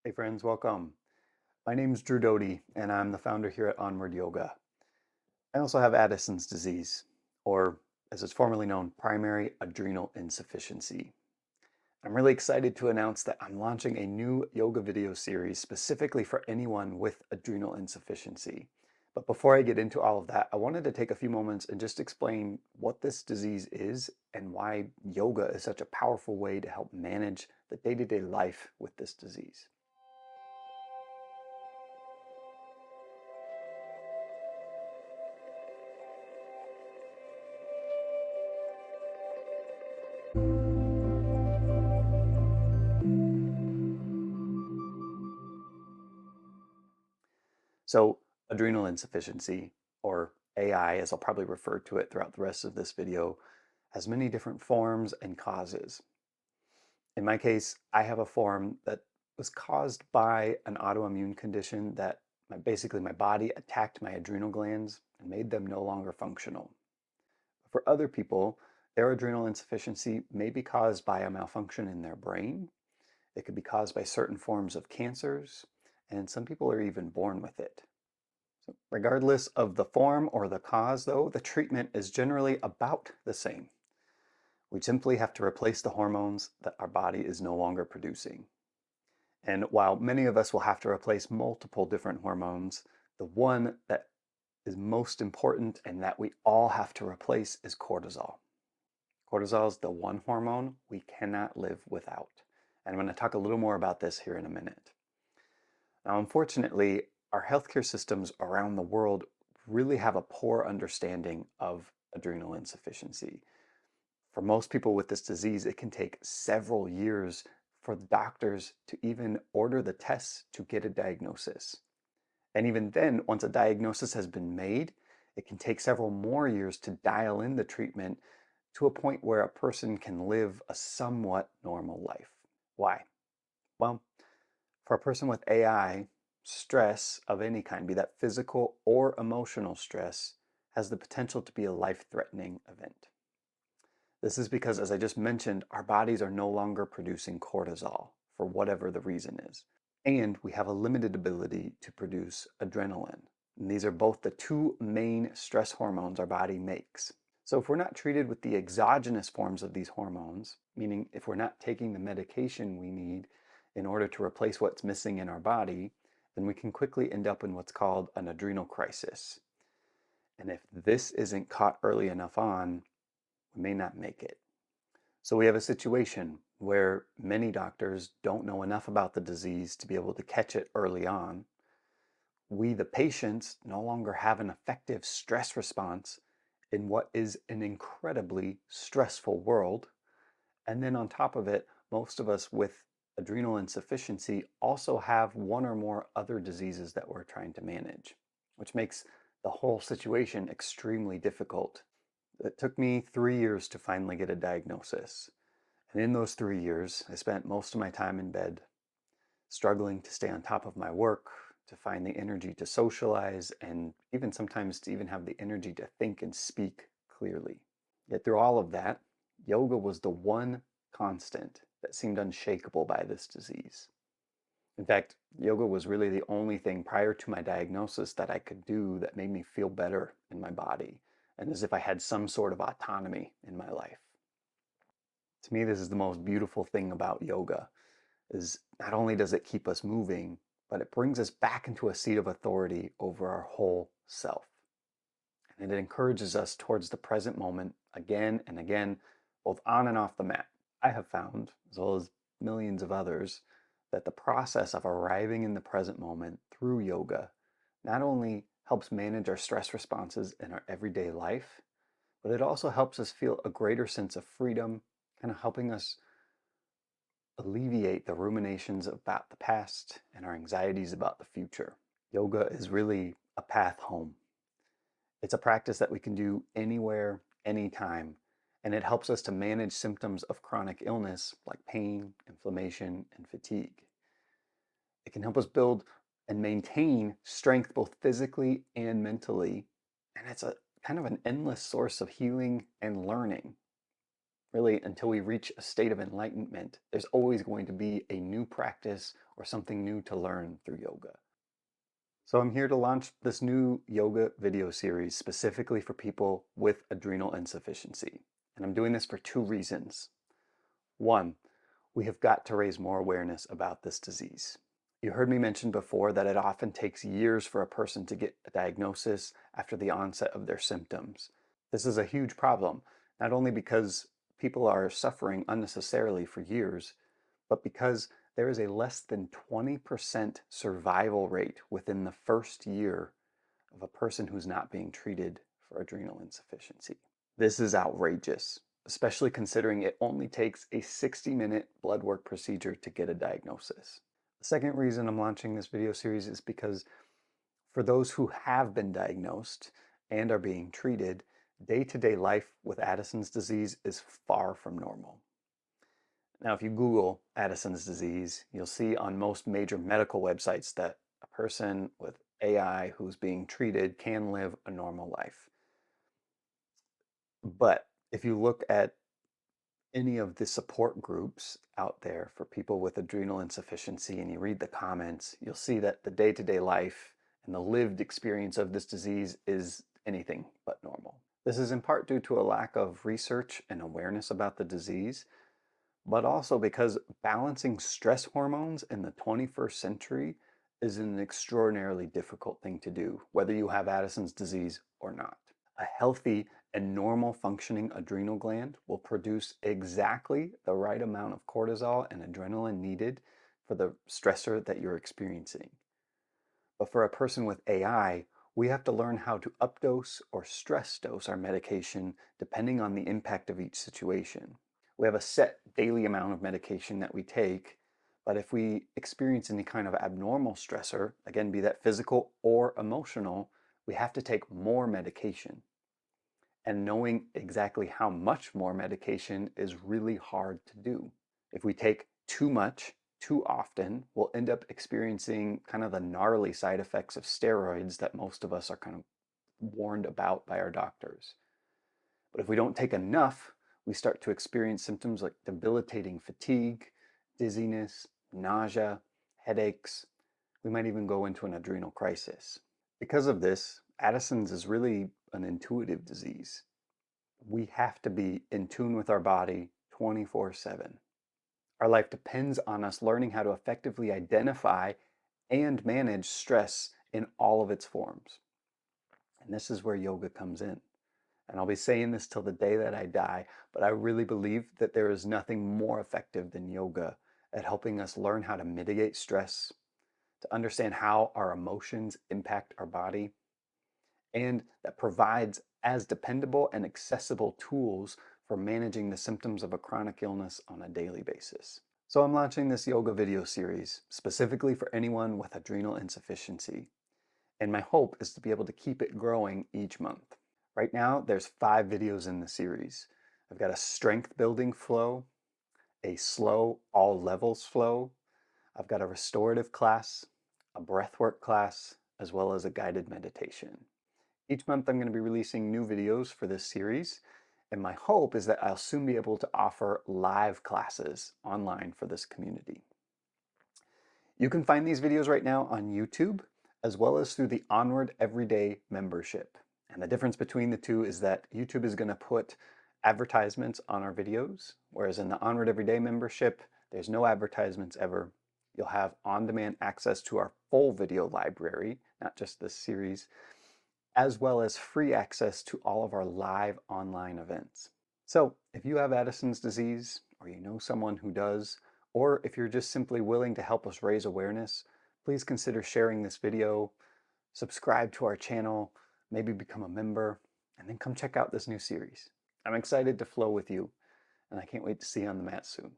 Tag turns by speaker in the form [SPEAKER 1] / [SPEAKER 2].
[SPEAKER 1] Hey friends, welcome. My name is Drew Doty, and I'm the founder here at Onward Yoga. I also have Addison's disease, or as it's formerly known, primary adrenal insufficiency. I'm really excited to announce that I'm launching a new yoga video series specifically for anyone with adrenal insufficiency. But before I get into all of that, I wanted to take a few moments and just explain what this disease is and why yoga is such a powerful way to help manage the day-to-day life with this disease. So adrenal insufficiency, or AI, as I'll probably refer to it throughout the rest of this video, has many different forms and causes. In my case, I have a form that was caused by an autoimmune condition that basically my body attacked my adrenal glands and made them no longer functional. For other people, their adrenal insufficiency may be caused by a malfunction in their brain. It could be caused by certain forms of cancers, and some people are even born with it. So regardless of the form or the cause, though, the treatment is generally about the same. We simply have to replace the hormones that our body is no longer producing. And while many of us will have to replace multiple different hormones, the one that is most important and that we all have to replace is cortisol. Cortisol is the one hormone we cannot live without. And I'm going to talk a little more about this here in a minute. Now, unfortunately, our healthcare systems around the world really have a poor understanding of adrenal insufficiency. For most people with this disease, it can take several years for the doctors to even order the tests to get a diagnosis. And even then, once a diagnosis has been made, it can take several more years to dial in the treatment to a point where a person can live a somewhat normal life. Why? Well, for a person with AI, stress of any kind, be that physical or emotional stress, has the potential to be a life-threatening event. This is because, as I just mentioned, our bodies are no longer producing cortisol for whatever the reason is. And we have a limited ability to produce adrenaline. And these are both the two main stress hormones our body makes. So if we're not treated with the exogenous forms of these hormones, meaning if we're not taking the medication we need in order to replace what's missing in our body, then we can quickly end up in what's called an adrenal crisis. And if this isn't caught early enough on, we may not make it. So we have a situation where many doctors don't know enough about the disease to be able to catch it early on. We, the patients, no longer have an effective stress response in what is an incredibly stressful world. And then on top of it, most of us with adrenal insufficiency also have one or more other diseases that we're trying to manage, which makes the whole situation extremely difficult. It took me 3 years to finally get a diagnosis. And in those 3 years, I spent most of my time in bed, struggling to stay on top of my work, to find the energy to socialize, and even sometimes to even have the energy to think and speak clearly. Yet through all of that, yoga was the one constant that seemed unshakable by this disease. In fact, yoga was really the only thing prior to my diagnosis that I could do that made me feel better in my body and as if I had some sort of autonomy in my life. To me, this is the most beautiful thing about yoga, is not only does it keep us moving, but it brings us back into a seat of authority over our whole self. And it encourages us towards the present moment again and again, both on and off the mat. I have found, as well as millions of others, that the process of arriving in the present moment through yoga not only helps manage our stress responses in our everyday life, but it also helps us feel a greater sense of freedom, kind of helping us alleviate the ruminations about the past and our anxieties about the future. Yoga is really a path home. It's a practice that we can do anywhere, anytime, and it helps us to manage symptoms of chronic illness like pain, inflammation, and fatigue. It can help us build and maintain strength both physically and mentally, and it's a kind of an endless source of healing and learning. Really, until we reach a state of enlightenment, there's always going to be a new practice or something new to learn through yoga. So I'm here to launch this new yoga video series specifically for people with adrenal insufficiency. And I'm doing this for two reasons. One, we have got to raise more awareness about this disease. You heard me mention before that it often takes years for a person to get a diagnosis after the onset of their symptoms. This is a huge problem, not only because people are suffering unnecessarily for years, but because there is a less than 20% survival rate within the first year of a person who's not being treated for adrenal insufficiency. This is outrageous, especially considering it only takes a 60-minute blood work procedure to get a diagnosis. The second reason I'm launching this video series is because for those who have been diagnosed and are being treated, day-to-day life with Addison's disease is far from normal. Now, if you Google Addison's disease, you'll see on most major medical websites that a person with AI who's being treated can live a normal life. But if you look at any of the support groups out there for people with adrenal insufficiency and you read the comments, you'll see that the day-to-day life and the lived experience of this disease is anything but normal. This is in part due to a lack of research and awareness about the disease, but also because balancing stress hormones in the 21st century is an extraordinarily difficult thing to do, whether you have Addison's disease or not. A healthy and normal functioning adrenal gland will produce exactly the right amount of cortisol and adrenaline needed for the stressor that you're experiencing. But for a person with AI, we have to learn how to updose or stress dose our medication depending on the impact of each situation. We have a set daily amount of medication that we take, but if we experience any kind of abnormal stressor, again, be that physical or emotional, we have to take more medication. And knowing exactly how much more medication is really hard to do. If we take too much, too often, we'll end up experiencing kind of the gnarly side effects of steroids that most of us are kind of warned about by our doctors. But if we don't take enough, we start to experience symptoms like debilitating fatigue, dizziness, nausea, headaches. We might even go into an adrenal crisis. Because of this, Addison's is really an intuitive disease. We have to be in tune with our body 24/7. Our life depends on us learning how to effectively identify and manage stress in all of its forms. And this is where yoga comes in. And I'll be saying this till the day that I die, but I really believe that there is nothing more effective than yoga at helping us learn how to mitigate stress, to understand how our emotions impact our body, and that provides as dependable and accessible tools for managing the symptoms of a chronic illness on a daily basis. So I'm launching this yoga video series specifically for anyone with adrenal insufficiency. And my hope is to be able to keep it growing each month. Right now, there's 5 videos in the series. I've got a strength building flow, a slow all levels flow, I've got a restorative class, a breathwork class, as well as a guided meditation. Each month I'm going to be releasing new videos for this series, and my hope is that I'll soon be able to offer live classes online for this community. You can find these videos right now on YouTube, as well as through the Onward Everyday membership. And the difference between the two is that YouTube is going to put advertisements on our videos, whereas in the Onward Everyday membership, there's no advertisements ever. You'll have on-demand access to our full video library, not just this series, as well as free access to all of our live online events. So if you have Addison's disease, or you know someone who does, or if you're just simply willing to help us raise awareness, please consider sharing this video, subscribe to our channel, maybe become a member, and then come check out this new series. I'm excited to flow with you, and I can't wait to see you on the mat soon.